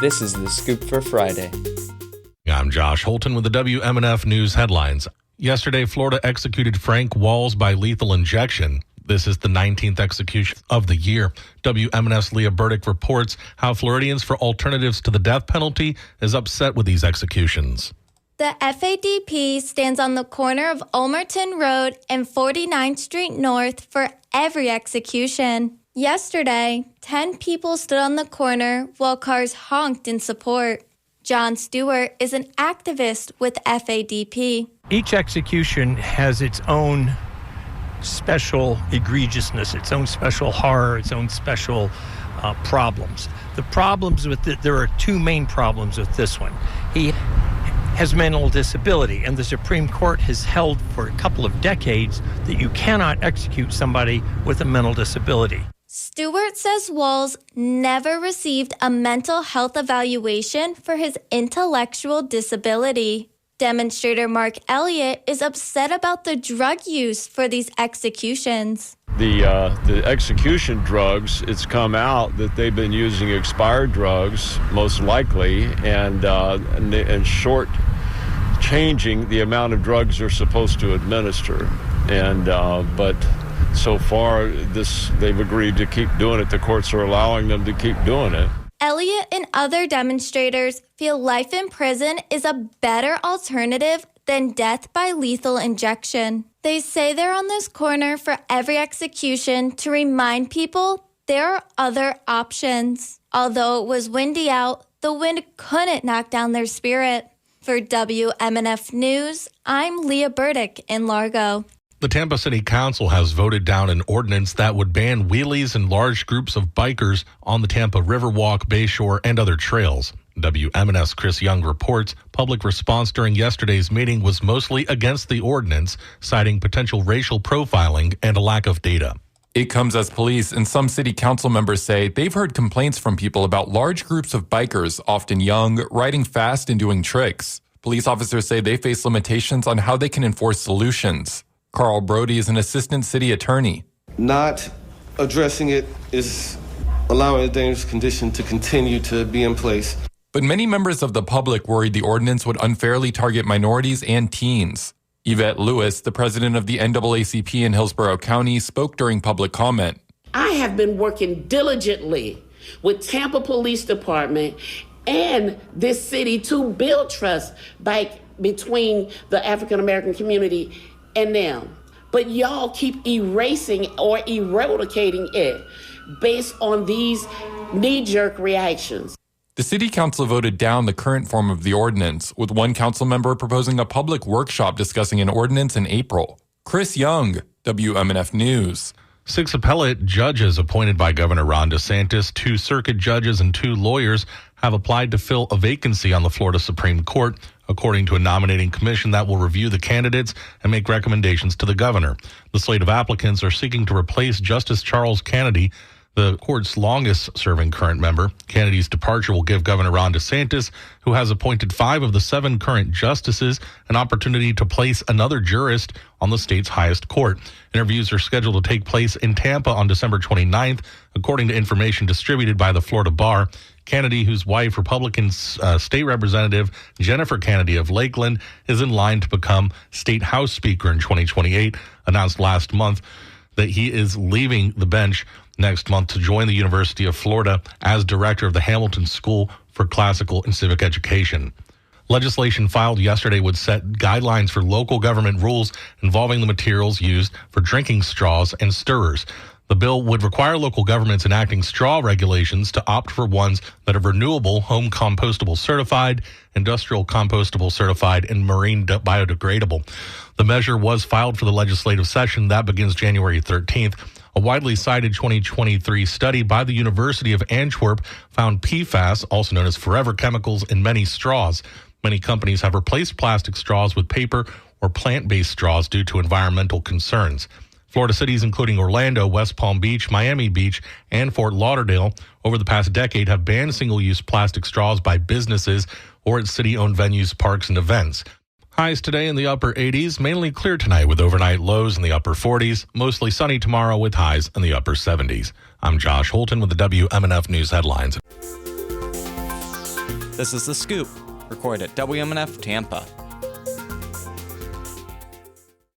This is The Scoop for Friday. I'm Josh Holton with the WMNF News headlines. Yesterday, Florida executed Frank Walls by lethal injection. This is the 19th execution of the year. WMNF's Leah Burdick reports how Floridians for Alternatives to the Death Penalty is upset with these executions. The FADP stands on the corner of Ulmerton Road and 49th Street North for every execution. Yesterday, 10 people stood on the corner while cars honked in support. John Stewart is an activist with FADP. Each execution has its own special egregiousness, its own special horror, its own special problems. The problems with it, there are two main problems with this one. He has mental disability, and the Supreme Court has held for a couple of decades that you cannot execute somebody with a mental disability. Stewart says Walls never received a mental health evaluation for his intellectual disability. Demonstrator Mark Elliott is upset about the drug use for these executions. The execution drugs, it's come out that they've been using expired drugs, most likely, and short changing the amount of drugs they're supposed to administer. But so far, they've agreed to keep doing it. The courts are allowing them to keep doing it. Elliott and other demonstrators feel life in prison is a better alternative than death by lethal injection. They say they're on this corner for every execution to remind people there are other options. Although it was windy out, the wind couldn't knock down their spirit. For WMNF News, I'm Leah Burdick in Largo. The Tampa City Council has voted down an ordinance that would ban wheelies and large groups of bikers on the Tampa Riverwalk, Bayshore, and other trails. WMNF's Chris Young reports public response during yesterday's meeting was mostly against the ordinance, citing potential racial profiling and a lack of data. It comes as police and some city council members say they've heard complaints from people about large groups of bikers, often young, riding fast and doing tricks. Police officers say they face limitations on how they can enforce solutions. Carl Brody is an assistant city attorney. Not addressing it is allowing a dangerous condition to continue to be in place. But many members of the public worried the ordinance would unfairly target minorities and teens. Yvette Lewis, the president of the NAACP in Hillsborough County, spoke during public comment. I have been working diligently with Tampa Police Department and this city to build trust between the African American community and them. But y'all keep erasing or eradicating it based on these knee-jerk reactions. The city council voted down the current form of the ordinance, with one council member proposing a public workshop discussing an ordinance in April. Chris Young, WMNF News. 6 appellate judges appointed by Governor Ron DeSantis, 2 circuit judges, and 2 lawyers have applied to fill a vacancy on the Florida Supreme Court, according to a nominating commission that will review the candidates and make recommendations to the governor. The slate of applicants are seeking to replace Justice Charles Kennedy, the court's longest-serving current member. Kennedy's departure will give Governor Ron DeSantis, who has appointed 5 of the 7 current justices, an opportunity to place another jurist on the state's highest court. Interviews are scheduled to take place in Tampa on December 29th, according to information distributed by the Florida Bar. Kennedy, whose wife, Republican State Representative Jennifer Kennedy of Lakeland, is in line to become State House Speaker in 2028, announced last month that he is leaving the bench next month to join the University of Florida as director of the Hamilton School for Classical and Civic Education. Legislation filed yesterday would set guidelines for local government rules involving the materials used for drinking straws and stirrers. The bill would require local governments enacting straw regulations to opt for ones that are renewable, home compostable certified, industrial compostable certified, and marine biodegradable. The measure was filed for the legislative session that begins January 13th. A widely cited 2023 study by the University of Antwerp found PFAS, also known as forever chemicals, in many straws. Many companies have replaced plastic straws with paper or plant-based straws due to environmental concerns. Florida cities including Orlando, West Palm Beach, Miami Beach, and Fort Lauderdale over the past decade have banned single-use plastic straws by businesses or at city-owned venues, parks, and events. Highs today in the upper 80s, mainly clear tonight with overnight lows in the upper 40s, mostly sunny tomorrow with highs in the upper 70s. I'm Josh Holton with the WMNF News headlines. This is The Scoop, recorded at WMNF Tampa.